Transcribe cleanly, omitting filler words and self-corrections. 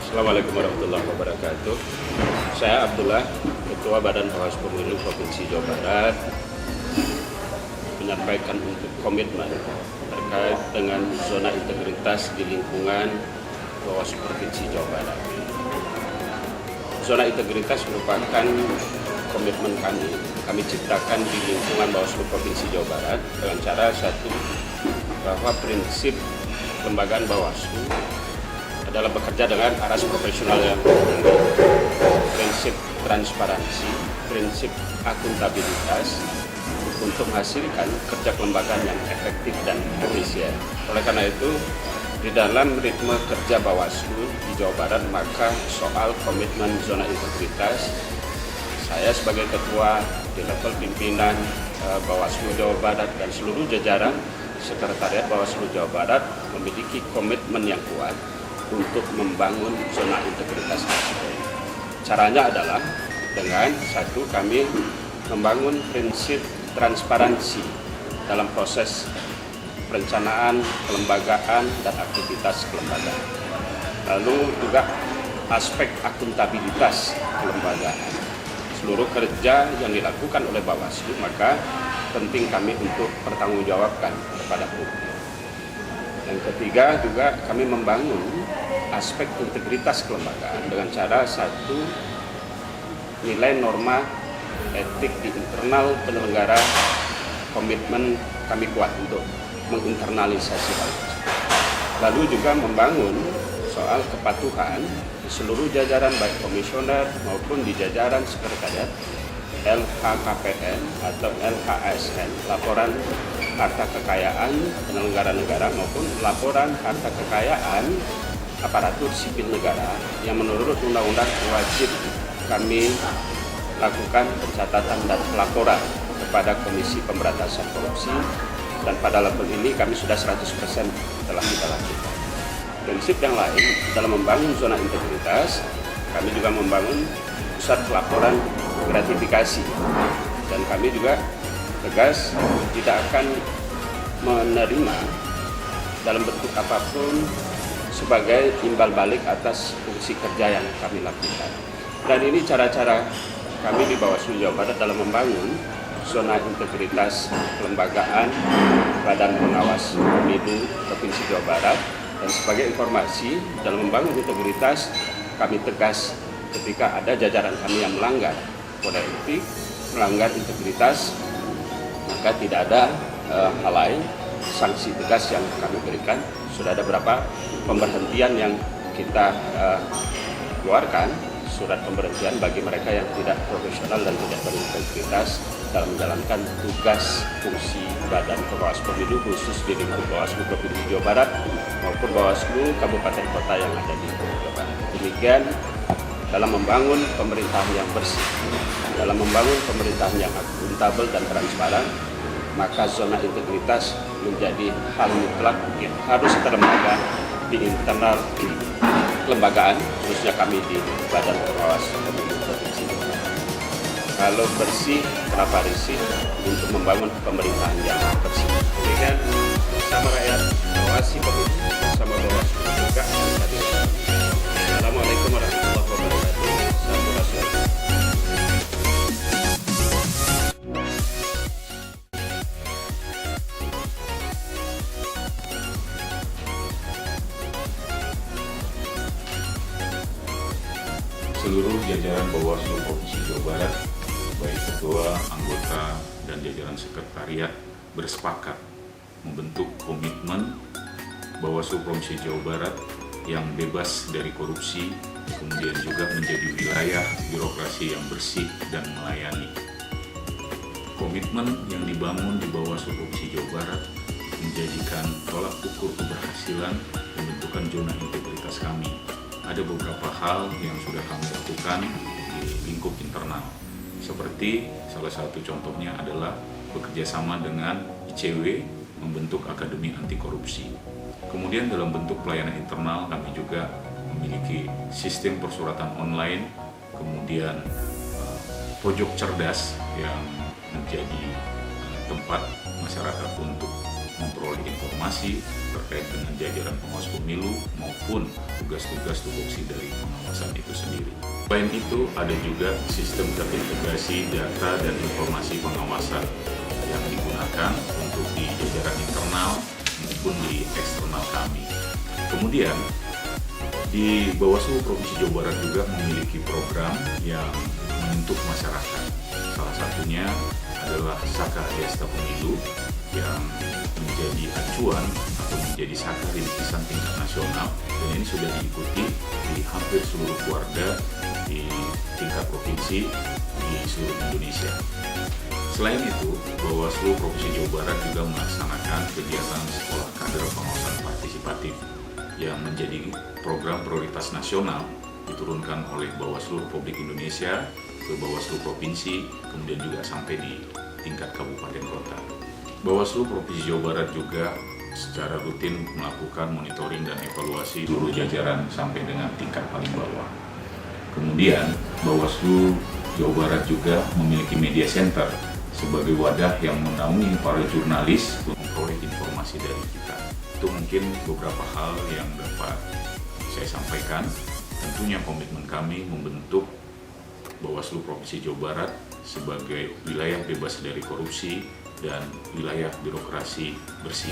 Assalamualaikum warahmatullahi wabarakatuh. Saya Abdullah, Ketua Badan Pengawas Pemilu Provinsi Jawa Barat, menyampaikan untuk komitmen terkait dengan zona integritas di lingkungan Bawaslu Provinsi Jawa Barat. Zona integritas merupakan komitmen kami ciptakan di lingkungan Bawaslu Provinsi Jawa Barat dengan cara satu, bahwa prinsip lembagaan Bawaslu adalah bekerja dengan aras profesional yang tinggi, prinsip transparansi, prinsip akuntabilitas untuk menghasilkan kerja kelembagaan yang efektif dan efisien. Oleh karena itu, di dalam ritme kerja Bawaslu di Jawa Barat, maka soal komitmen zona integritas, saya sebagai ketua di level pimpinan Bawaslu Jawa Barat dan seluruh jajaran Sekretariat Bawaslu Jawa Barat memiliki komitmen yang kuat untuk membangun zona integritas tersebut. Caranya adalah dengan satu, kami membangun prinsip transparansi dalam proses perencanaan, kelembagaan, dan aktivitas kelembagaan. Lalu juga aspek akuntabilitas kelembagaan. Seluruh kerja yang dilakukan oleh Bawaslu, maka penting kami untuk bertanggungjawabkan kepada publik. Yang ketiga juga kami membangun aspek integritas kelembagaan dengan cara satu, nilai norma etik di internal penyelenggara, komitmen kami kuat untuk menginternalisasi hal tersebut. Lalu juga membangun soal kepatuhan di seluruh jajaran baik komisioner maupun di jajaran sekretariat LHKPN atau LHASN, laporan harta kekayaan penyelenggara negara maupun laporan harta kekayaan aparatur sipil negara yang menurut undang-undang wajib kami lakukan pencatatan dan pelaporan kepada Komisi Pemberantasan Korupsi, dan pada level ini kami sudah 100% telah kita lakukan. Prinsip yang lain dalam membangun zona integritas, kami juga membangun pusat pelaporan gratifikasi, dan kami juga tegas tidak akan menerima dalam bentuk apapun sebagai imbal balik atas fungsi kerja yang kami lakukan. Dan ini cara-cara kami di Bawaslu Jawa Barat dalam membangun zona integritas kelembagaan Badan Pengawas Pemilu Provinsi Jawa Barat. Dan sebagai informasi, dalam membangun integritas, kami tegas ketika ada jajaran kami yang melanggar kode etik, melanggar integritas, maka tidak ada hal lain, sanksi tegas yang kami berikan. Sudah ada beberapa pemberhentian yang kita keluarkan, surat pemberhentian bagi mereka yang tidak profesional dan tidak berintegritas dalam menjalankan tugas fungsi Badan Pengawas Pemilu khusus di lingkup Bawaslu Provinsi Jawa Barat maupun Bawaslu Kabupaten Kota yang ada di Jawa Barat. Demikian dalam membangun pemerintahan yang bersih, dalam membangun pemerintahan yang akuntabel dan transparan, maka zona integritas menjadi hal mutlak yang harus terlembaga di internal kelembagaan, khususnya kami di Badan Pengawas Pemilu Provinsi. Kalau bersih, kenapa risih untuk membangun pemerintahan yang bersih? Demikian bersama rakyat mengawasi pemilu, bersama Bawaslu juga. Assalamualaikum warahmatullahi wabarakatuh. Sampurasun. Seluruh jajaran Bawaslu Provinsi Jawa Barat, baik ketua, anggota, dan jajaran sekretariat bersepakat membentuk komitmen Bawaslu Provinsi Jawa Barat yang bebas dari korupsi, kemudian juga menjadi wilayah birokrasi yang bersih dan melayani. Komitmen yang dibangun di Bawaslu Provinsi Jawa Barat menjadikan tolak ukur keberhasilan pembentukan zona integritas kami. Ada beberapa hal yang sudah kami lakukan di lingkup internal. Seperti salah satu contohnya adalah bekerja sama dengan ICW membentuk Akademi Anti Korupsi. Kemudian dalam bentuk pelayanan internal kami juga memiliki sistem persuratan online, kemudian pojok cerdas yang menjadi tempat masyarakat untuk memperoleh informasi terkait dengan jajaran pengawas pemilu maupun tugas-tugas tupoksi dari pengawasan itu sendiri. Selain itu, ada juga sistem terintegrasi data dan informasi pengawasan yang digunakan untuk di jajaran internal maupun di eksternal kami. Kemudian, di Bawaslu Provinsi Jawa Barat juga memiliki program yang menyentuh masyarakat. Salah satunya adalah Saka Desta Pemilu yang menjadi acuan atau menjadi saka rintisan tingkat nasional, dan ini sudah diikuti di hampir seluruh warga di tingkat provinsi di seluruh Indonesia. Selain itu, Bawaslu Provinsi Jawa Barat juga melaksanakan kegiatan sekolah kader pengawasan partisipatif yang menjadi program prioritas nasional diturunkan oleh Bawaslu Republik Indonesia ke Bawaslu Provinsi, kemudian juga sampai di tingkat kabupaten kota. Bawaslu Provinsi Jawa Barat juga secara rutin melakukan monitoring dan evaluasi seluruh jajaran sampai dengan tingkat paling bawah. Kemudian Bawaslu Jawa Barat juga memiliki media center sebagai wadah yang menaungi para jurnalis untuk memperoleh informasi dari kita. Itu mungkin beberapa hal yang dapat saya sampaikan. Tentunya komitmen kami membentuk Bawaslu Provinsi Jawa Barat sebagai wilayah bebas dari korupsi dan wilayah birokrasi bersih.